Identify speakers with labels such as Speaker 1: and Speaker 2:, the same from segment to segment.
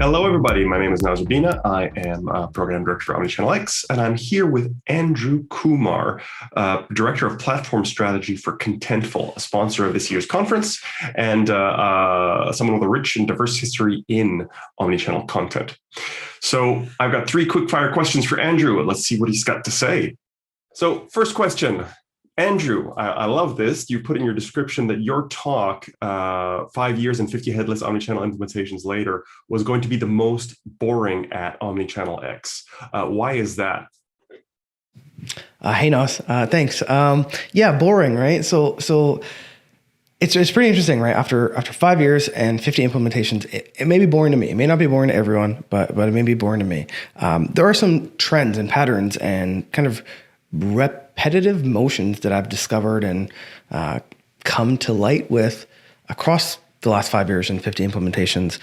Speaker 1: Hello, everybody. My name is Nazarbina. I am Program Director for OmnichannelX, and I'm here with Andrew Kumar, Director of Platform Strategy for Contentful, a sponsor of this year's conference, and someone with a rich and diverse history in omnichannel content. So I've got 3 quick-fire questions for Andrew. Let's see what he's got to say. So first question. Andrew, I love this. You put in your description that your talk, 5 years and 50 headless omnichannel implementations later, was going to be the most boring at OmnichannelX. Why is that?
Speaker 2: Hey, Nos. Thanks. Yeah, boring, right? So it's pretty interesting, right? After 5 years and 50 implementations, it may be boring to me. It may not be boring to everyone, but it may be boring to me. There are some trends and patterns and kind of repetitive motions that I've discovered and come to light with across the last 5 years and 50 implementations.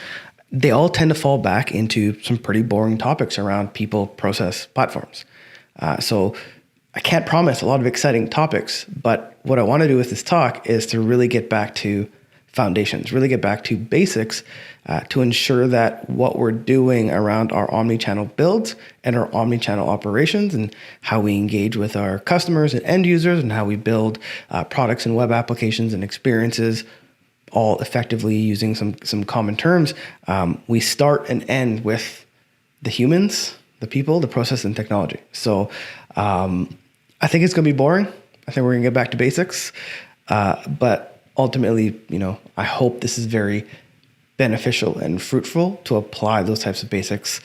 Speaker 2: They all tend to fall back into some pretty boring topics around people, process, platforms. So I can't promise a lot of exciting topics, but what I want to do with this talk is to really get back to foundations, really get back to basics to ensure that what we're doing around our omnichannel builds and our omnichannel operations and how we engage with our customers and end users and how we build products and web applications and experiences all effectively using some common terms. We start and end with the humans, the people, the process, and technology. So I think it's going to be boring. I think we're going to get back to basics. But ultimately, I hope this is very beneficial and fruitful to apply those types of basics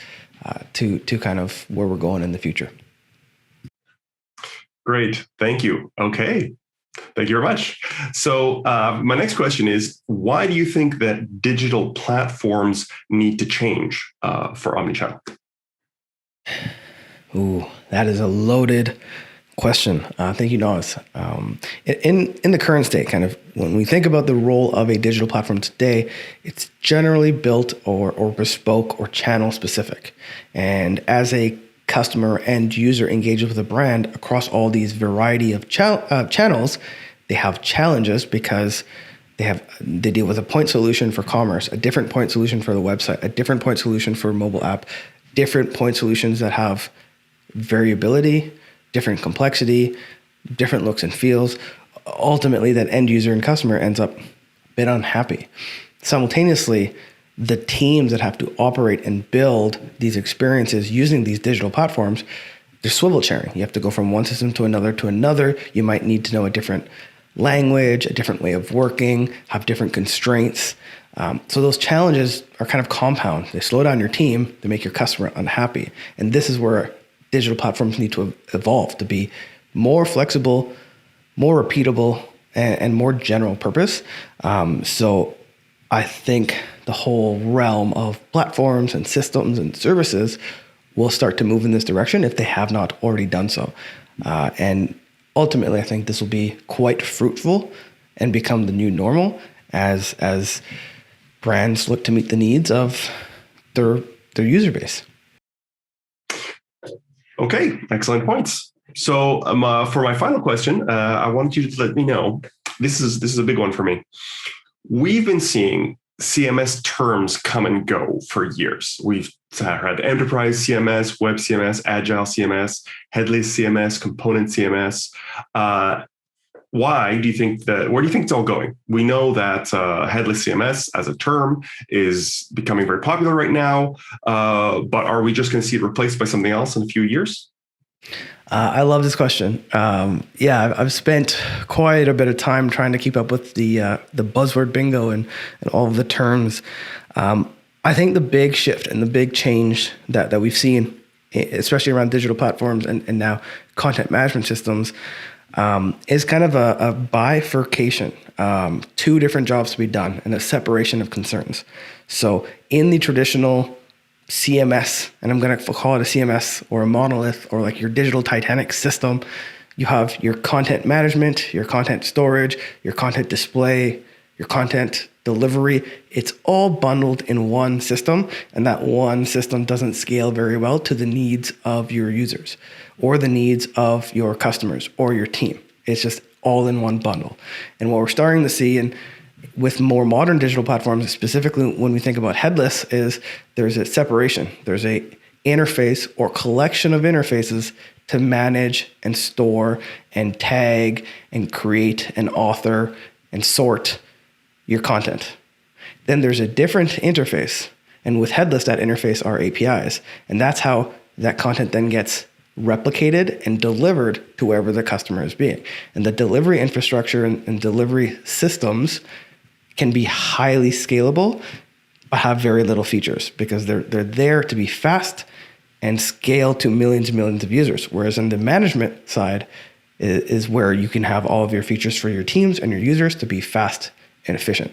Speaker 2: to kind of where we're going in the future.
Speaker 1: Great. Thank you. Okay. Thank you very much. So my next question is, why do you think that digital platforms need to change for omnichannel?
Speaker 2: Ooh, that is a loaded question. Thank you, Nas. In the current state, kind of when we think about the role of a digital platform today, it's generally built or bespoke or channel specific. And as a customer and user engages with a brand across all these variety of channels, they have challenges because they deal with a point solution for commerce, a different point solution for the website, a different point solution for mobile app, different point solutions that have variability, different complexity, different looks and feels. Ultimately, that end user and customer ends up a bit unhappy. Simultaneously, the teams that have to operate and build these experiences using these digital platforms, they're swivel chairing. You have to go from one system to another. You might need to know a different language, a different way of working, have different constraints. So those challenges are kind of compound. They slow down your team, they make your customer unhappy. And this is where digital platforms need to evolve to be more flexible, more repeatable, and more general purpose. So I think the whole realm of platforms and systems and services will start to move in this direction if they have not already done so. And ultimately, I think this will be quite fruitful and become the new normal as brands look to meet the needs of their user base.
Speaker 1: Okay, excellent points. So for my final question, I want you to let me know, this is a big one for me. We've been seeing CMS terms come and go for years. We've had enterprise CMS, web CMS, Agile CMS, Headless CMS, component CMS. Where do you think it's all going? We know that Headless CMS as a term is becoming very popular right now, but are we just going to see it replaced by something else in a few years?
Speaker 2: I love this question. I've spent quite a bit of time trying to keep up with the buzzword bingo and all of the terms. I think the big shift and the big change that we've seen, especially around digital platforms and now content management systems, is kind of a bifurcation, 2 different jobs to be done and a separation of concerns. So in the traditional CMS, and I'm going to call it a CMS or a monolith or like your digital Titanic system, you have your content management, your content storage, your content display, your content delivery. It's all bundled in one system, and that one system doesn't scale very well to the needs of your users or the needs of your customers or your team. It's just all in one bundle. And what we're starting to see, and With more modern digital platforms, specifically when we think about headless, is there's a separation. There's a interface or collection of interfaces to manage and store and tag and create and author and sort your content. Then there's a different interface. And with headless, that interface are APIs. And that's how that content then gets replicated and delivered to wherever the customer is being. And the delivery infrastructure and delivery systems can be highly scalable, but have very little features because they're there to be fast and scale to millions and millions of users. Whereas on the management side is where you can have all of your features for your teams and your users to be fast and efficient.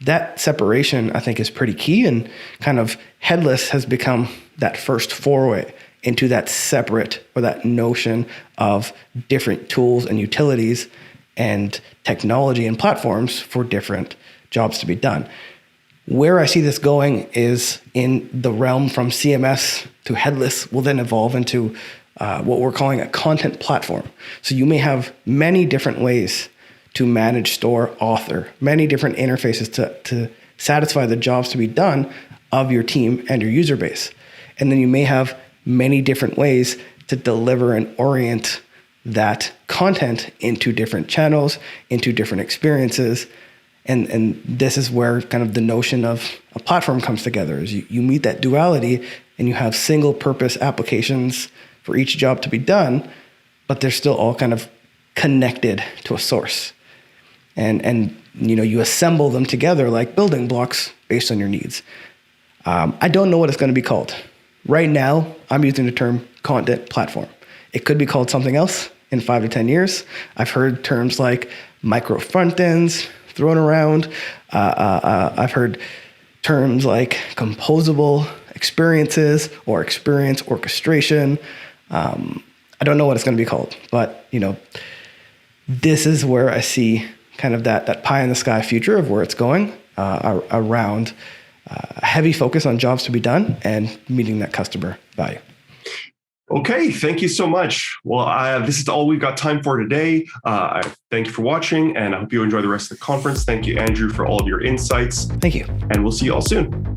Speaker 2: That separation, I think, is pretty key, and kind of headless has become that first foray into that separate, or that notion of different tools and utilities and technology and platforms for different jobs to be done. Where I see this going is in the realm from CMS to headless will then evolve into what we're calling a content platform. So you may have many different ways to manage, store, author, many different interfaces to satisfy the jobs to be done of your team and your user base. And then you may have many different ways to deliver and orient that content into different channels, into different experiences. And this is where kind of the notion of a platform comes together, is you meet that duality and you have single purpose applications for each job to be done, but they're still all kind of connected to a source. And you assemble them together like building blocks based on your needs. I don't know what it's going to be called. Right now, I'm using the term content platform. It could be called something else in 5 to 10 years. I've heard terms like micro front ends thrown around. I've heard terms like composable experiences or experience orchestration. I don't know what it's going to be called, but this is where I see kind of that pie in the sky future of where it's going around a heavy focus on jobs to be done and meeting that customer value.
Speaker 1: Okay, thank you so much. Well, this is all we've got time for today. Thank you for watching, and I hope you enjoy the rest of the conference. Thank you, Andrew, for all of your insights.
Speaker 2: Thank you.
Speaker 1: And we'll see you all soon.